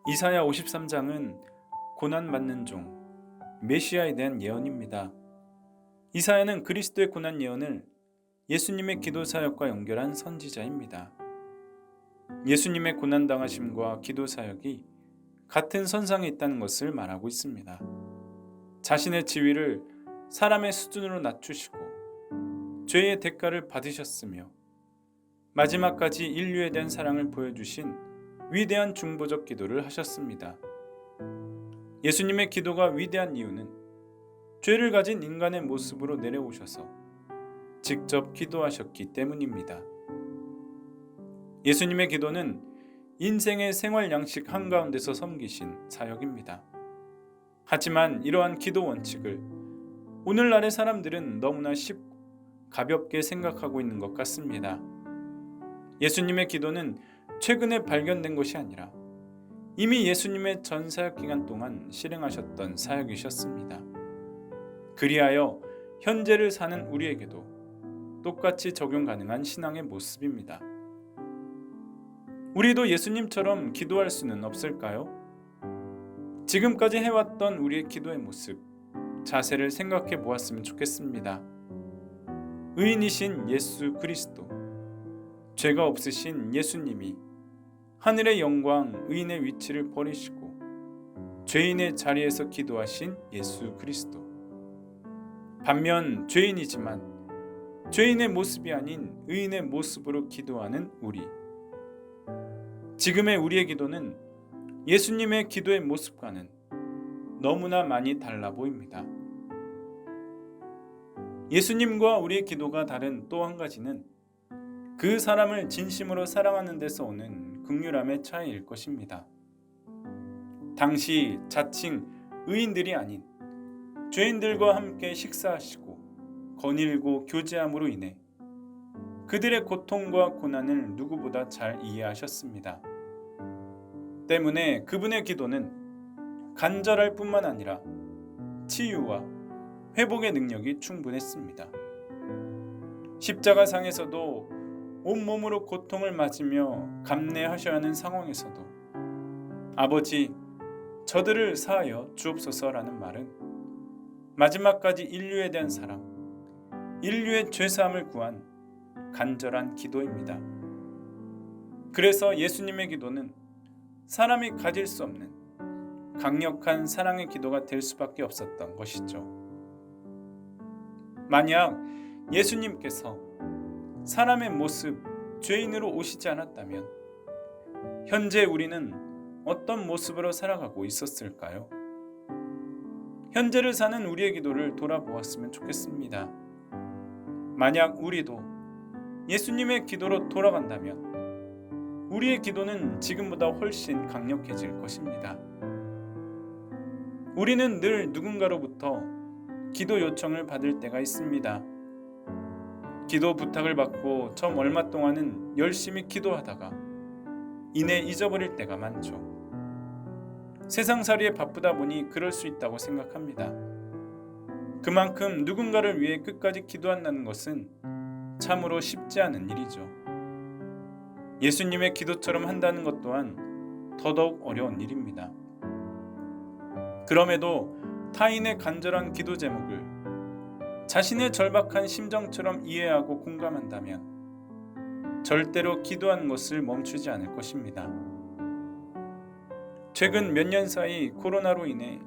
이사야 53장은 고난받는 종, 메시아에 대한 예언입니다. 이사야는 그리스도의 고난 예언을 예수님의 기도 사역과 연결한 선지자입니다. 예수님의 고난당하심과 기도 사역이 같은 선상에 있다는 것을 말하고 있습니다. 자신의 지위를 사람의 수준으로 낮추시고 죄의 대가를 받으셨으며 마지막까지 인류에 대한 사랑을 보여주신 위대한 중보적 기도를 하셨습니다. 예수님의 기도가 위대한 이유는 죄를 가진 인간의 모습으로 내려오셔서 직접 기도하셨기 때문입니다. 예수님의 기도는 인생의 생활 양식 한가운데서 섬기신 사역입니다. 하지만 이러한 기도 원칙을 오늘날의 사람들은 너무나 쉽고 가볍게 생각하고 있는 것 같습니다. 예수님의 기도는 최근에 발견된 것이 아니라 이미 예수님의 전 사역 기간 동안 실행하셨던 사역이셨습니다. 그리하여 현재를 사는 우리에게도 똑같이 적용 가능한 신앙의 모습입니다. 우리도 예수님처럼 기도할 수는 없을까요? 지금까지 해왔던 우리의 기도의 모습, 자세를 생각해 보았으면 좋겠습니다. 의인이신 예수 그리스도, 죄가 없으신 예수님이 하늘의 영광, 의인의 위치를 버리시고 죄인의 자리에서 기도하신 예수 그리스도. 반면 죄인이지만 죄인의 모습이 아닌 의인의 모습으로 기도하는 우리. 지금의 우리의 기도는 예수님의 기도의 모습과는 너무나 많이 달라 보입니다. 예수님과 우리의 기도가 다른 또 한 가지는 그 사람을 진심으로 사랑하는 데서 오는 긍휼함의 차이일 것입니다. 당시 자칭 의인들이 아닌 죄인들과 함께 식사하시고 거닐고 교제함으로 인해 그들의 고통과 고난을 누구보다 잘 이해하셨습니다. 때문에 그분의 기도는 간절할 뿐만 아니라 치유와 회복의 능력이 충분했습니다. 십자가상에서도 온몸으로 고통을 맞으며 감내하셔야 하는 상황에서도 아버지, 저들을 사하여 주옵소서라는 말은 마지막까지 인류에 대한 사랑, 인류의 죄사함을 구한 간절한 기도입니다. 그래서 예수님의 기도는 사람이 가질 수 없는 강력한 사랑의 기도가 될 수밖에 없었던 것이죠. 만약 예수님께서 사람의 모습, 죄인으로 오시지 않았다면 현재 우리는 어떤 모습으로 살아가고 있었을까요? 현재를 사는 우리의 기도를 돌아보았으면 좋겠습니다. 만약 우리도 예수님의 기도로 돌아간다면 우리의 기도는 지금보다 훨씬 강력해질 것입니다. 우리는 늘 누군가로부터 기도 요청을 받을 때가 있습니다. 기도 부탁을 받고 처음 얼마 동안은 열심히 기도하다가 이내 잊어버릴 때가 많죠. 세상살이에 바쁘다 보니 그럴 수 있다고 생각합니다. 그만큼 누군가를 위해 끝까지 기도한다는 것은 참으로 쉽지 않은 일이죠. 예수님의 기도처럼 한다는 것 또한 더더욱 어려운 일입니다. 그럼에도 타인의 간절한 기도 제목을 자신의 절박한 심정처럼 이해하고 공감한다면 절대로 기도하는 것을 멈추지 않을 것입니다. 최근 몇 년 사이 코로나로 인해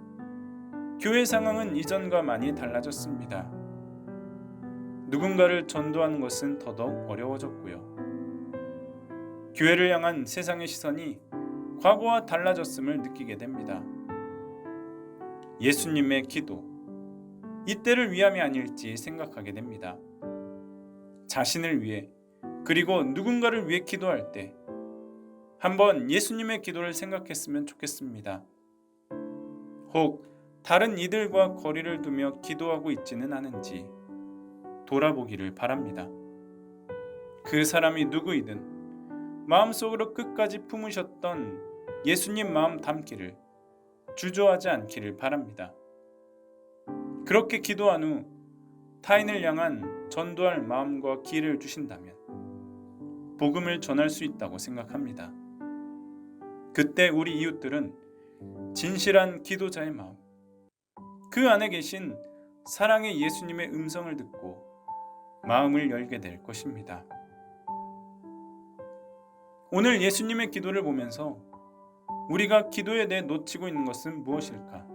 교회 상황은 이전과 많이 달라졌습니다. 누군가를 전도하는 것은 더더욱 어려워졌고요. 교회를 향한 세상의 시선이 과거와 달라졌음을 느끼게 됩니다. 예수님의 기도, 이때를 위함이 아닐지 생각하게 됩니다. 자신을 위해 그리고 누군가를 위해 기도할 때 한번 예수님의 기도를 생각했으면 좋겠습니다. 혹 다른 이들과 거리를 두며 기도하고 있지는 않은지 돌아보기를 바랍니다. 그 사람이 누구이든 마음속으로 끝까지 품으셨던 예수님 마음 담기를 주저하지 않기를 바랍니다. 그렇게 기도한 후 타인을 향한 전도할 마음과 기회를 주신다면 복음을 전할 수 있다고 생각합니다. 그때 우리 이웃들은 진실한 기도자의 마음, 그 안에 계신 사랑의 예수님의 음성을 듣고 마음을 열게 될 것입니다. 오늘 예수님의 기도를 보면서 우리가 기도에 대해 놓치고 있는 것은 무엇일까?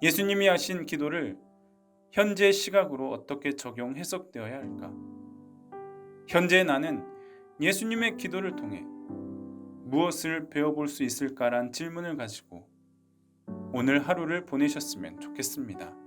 예수님이 하신 기도를 현재 시각으로 어떻게 적용 해석되어야 할까? 현재 나는 예수님의 기도를 통해 무엇을 배워볼 수 있을까란 질문을 가지고 오늘 하루를 보내셨으면 좋겠습니다.